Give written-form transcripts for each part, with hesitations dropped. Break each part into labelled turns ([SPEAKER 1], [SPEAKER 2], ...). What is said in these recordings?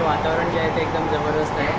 [SPEAKER 1] वातावरण जे आहे ते एकदम जबरदस्त आहे.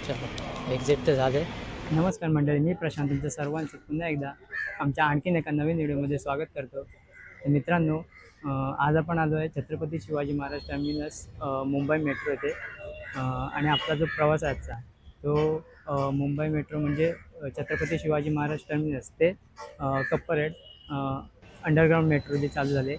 [SPEAKER 1] चलो एक्झिट तर झाले. नमस्कार मंडळी, मी प्रशांत तुमचं सर्वांचं पुन्हा एकदा आमच्या आणखीन एका नवीन व्हिडिओमध्ये स्वागत करतो. तर मित्रांनो, आज आपण आलो आहे छत्रपती शिवाजी महाराज टर्मिनस मुंबई मेट्रो येथे. आणि आपला जो प्रवास आहे आजचा तो मुंबई मेट्रो म्हणजे छत्रपती शिवाजी महाराज टर्मिनस ते कप्परेड अंडरग्राऊंड मेट्रो जे चालू झाले,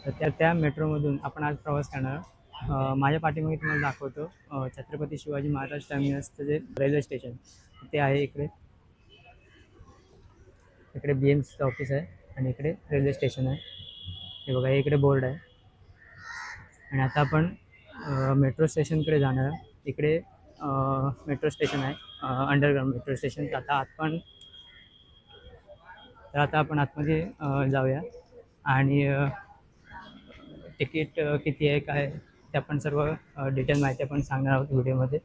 [SPEAKER 1] तर त्या मेट्रोमधून आपण आज प्रवास करणार. माझ्या पाठीमागे तुम्हाला दाखवतो छत्रपती शिवाजी महाराज टर्मिनसचं जे रेल्वे स्टेशन ते आहे. इकडे BMCचं ऑफिस आहे आणि इकडे रेल्वे स्टेशन आहे. हे बघा, हे इकडे बोर्ड आहे. आणि आता आपण मेट्रो स्टेशनकडे जाणार. इकडे मेट्रो स्टेशन आहे, अंडरग्राऊंड मेट्रो स्टेशन. तर आता आपण आतमध्ये जाऊया आणि तिकीट किती आहे काय ते आपण सर्व डिटेल माहिती आपण सांगणार आहोत व्हिडिओमध्ये.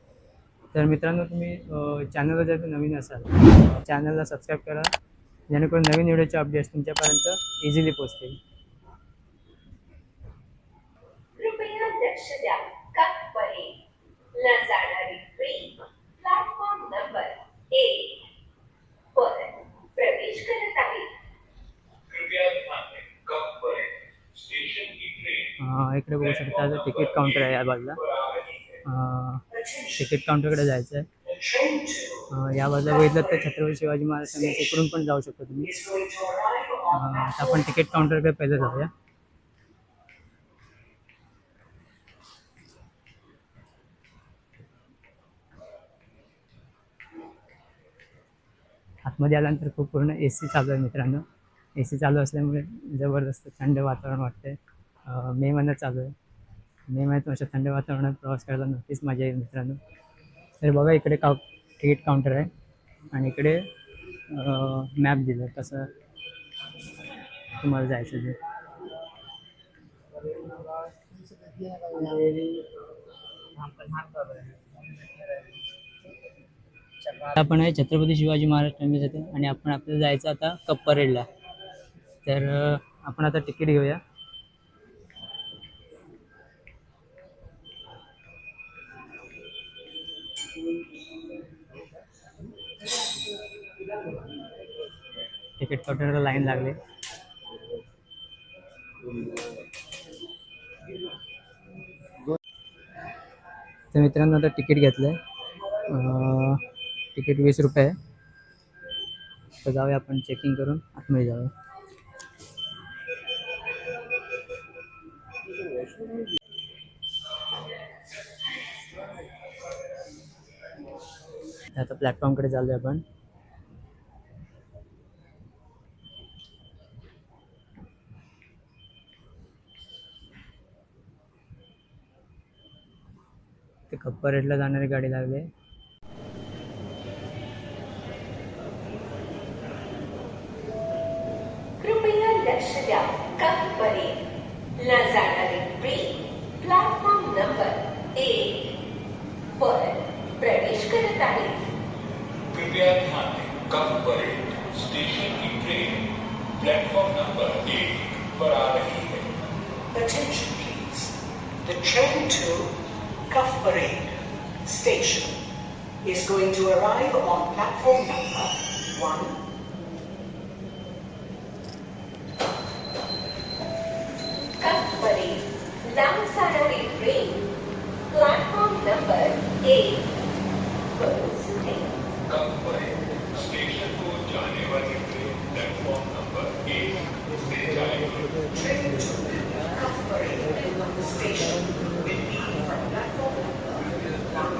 [SPEAKER 1] तर मित्रांनो, तुम्ही चॅनलवर जर नवीन असाल चॅनलला सबस्क्राईब करा, जेणेकरून नवीन व्हिडिओचे अपडेट्स तुमच्यापर्यंत इझिली पोहोचतील.
[SPEAKER 2] कृपया लक्ष द्या, कप्परेडला जाणारी ट्रेन प्लॅटफॉर्म नंबर 1 वर प्रवेश करत आहे. कृपया ध्यान दें, कप्परेड स्टेशन की ट्रेन.
[SPEAKER 1] इकडे बघू शकता तिकीट काउंटर आहे या बाजूला. तिकीट काउंटरकडे जायचं आहे. या बाजूला बघितलं तर छत्रपती शिवाजी महाराज इकडून पण जाऊ शकतो तुम्ही. आता आपण तिकीट काउंटरकडे पहिले जाऊया. आतमध्ये आल्यानंतर खूप पूर्ण AC चालू आहे मित्रांनो. AC चालू असल्यामुळे जबरदस्त थंड वातावरण वाटते. मे महिन्यात चालू आहे. मे महिन्यात अशा थंड वातावरणात प्रवास करायला नक्कीच मजा येईल मित्रांनो. तर बघा, इकडे तिकीट काउंटर आहे आणि इकडे मॅप दिलं कसं तुम्हाला जायचं ते. आपण आहे छत्रपती शिवाजी महाराज टर्मिनस येथे आणि आपण आपल्याला जायचं आता कप्परेडला. तर आपण आता तिकीट घेऊया. तिकीट काउंटरला लाईन लागली. तर मित्रांनो, आता तिकीट घेतलंय. तिकीट 20 रुपये आहे. तर जाऊया आपण चेकिंग करून आतमध्ये जाऊया. आता प्लॅटफॉर्मकडे चालूया आपण. ते कप्परेडला जाणारी गाडी लागली.
[SPEAKER 2] कृपया लक्ष द्या, कप्परेडला जाणारी ट्रेन प्लॅटफॉर्म नंबर 1 वर प्रवेश करत आहे.
[SPEAKER 3] कृपया ध्यान दें, कप्परेड स्टेशन की ट्रेन प्लेटफॉर्म नंबर 1 पर आ रही है.
[SPEAKER 4] Attention please. The train to Kafpared station is going to arrive on platform number 1.
[SPEAKER 2] कप्परेडला जाणारी ट्रेन प्लॅटफॉर्म नंबर 1 वर सुटेल.
[SPEAKER 3] कप्परेड स्टेशन को जाने वाली ट्रेन प्लेटफॉर्म नंबर 1 से जाएगी.
[SPEAKER 4] Train to Kafpared station will be from platform number 1.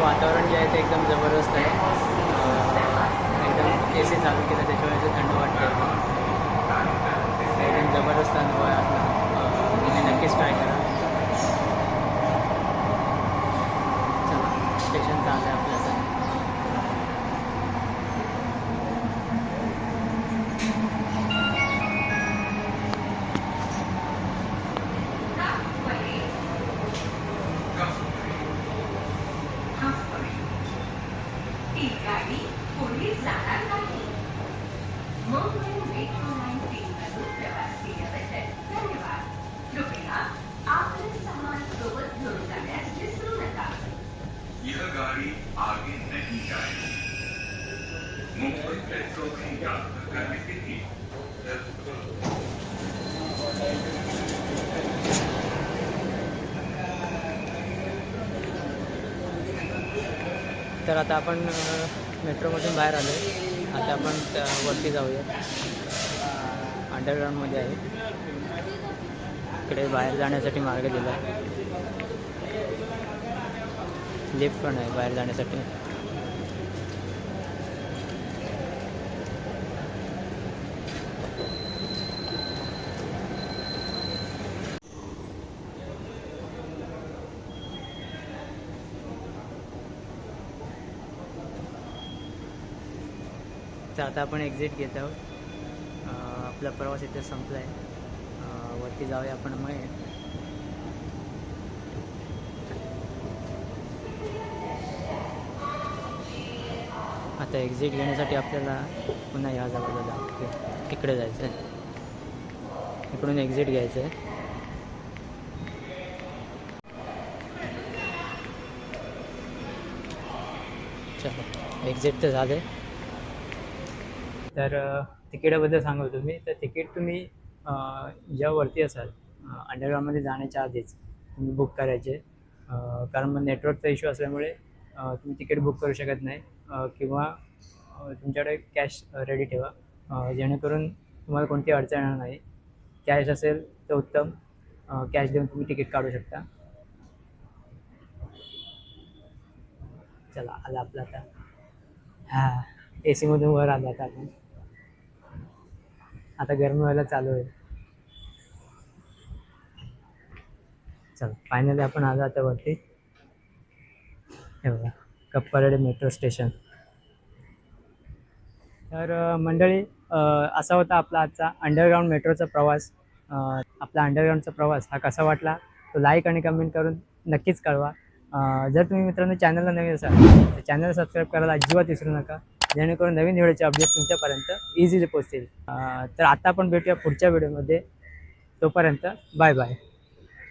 [SPEAKER 1] वातावरण जे आहे ते एकदम जबरदस्त आहे. एकदम AC चालू केलं त्याच्यामुळे असं थंड वाटतं. एकदम जबरदस्त अनुभव आहे आपला. तुम्ही नक्कीच ट्राय करा. चला स्टेशन चालू आहे आपल्याला.
[SPEAKER 2] ही गाडी पुढे जाणार नाही. मुंबई मेट्रो लाइन 3 मधून प्रवास केल्याबद्दल धन्यवाद. कृपया आपले सामान सोबत घेऊन जाण्यास विसरू नका.
[SPEAKER 3] यह गाड़ी आगे नहीं जाएगी. मुंबई मेट्रो की यात्रा करने के लिए
[SPEAKER 1] तर आता आपण मेट्रोमधून बाहेर आलो आहे. आता आपण वरती जाऊया. अंडरग्राऊंडमध्ये आहे. इकडे बाहेर जाण्यासाठी मार्ग दिला आहे. लिफ्ट पण आहे बाहेर जाण्यासाठी. तर आता आपण एक्झिट घेत आहोत. आपला प्रवास इथे संपला आहे. वरती जाऊया आपण मग. आता एक्झिट घेण्यासाठी आपल्याला पुन्हा या जागेला जाऊ. तिकडे जायचं आहे. इकडून एक्झिट घ्यायचं आहे. चला एक्झिट तर झालं. तर तिकिटाबद्दल सांगतो मी. तर तिकीट तुम्ही जेव्हा वरती असाल अंडरग्राऊंडमध्ये जाण्याच्या आधीच तुम्ही बुक करायचे. कारण मग नेटवर्कचा इश्यू असल्यामुळे तुम्ही तिकीट बुक करू शकत नाही. किंवा तुमच्याकडे कॅश रेडी ठेवा जेणेकरून तुम्हाला कोणती अडचण येणार नाही. कॅश असेल तर उत्तम. कॅश देऊन तुम्ही तिकीट काढू शकता. चला आला आपला आता. हां AC मधून वर आला आता आपण. आता गरमी व्हायला चालू आहे. चल फायनली आपण आलो आता वरती. हे बघा कप्पारडे मेट्रो स्टेशन. तर मंडळी असा होता आपला आजचा अंडरग्राऊंड मेट्रोचा प्रवास. आपला अंडरग्राऊंडचा प्रवास हा कसा वाटला तो लाईक आणि कमेंट करून नक्कीच कळवा. जर तुम्ही मित्रांनो चॅनलला नवीन असाल तर चॅनल सबस्क्राईब करायला अजिबात विसरू नका. जेणेकरून नवीन व्हिडिओचे अपडेट्स तुमच्यापर्यंत इझिली पोहोचतील. तर आता आपण भेटूया पुढच्या व्हिडिओमध्ये. तोपर्यंत बाय बाय.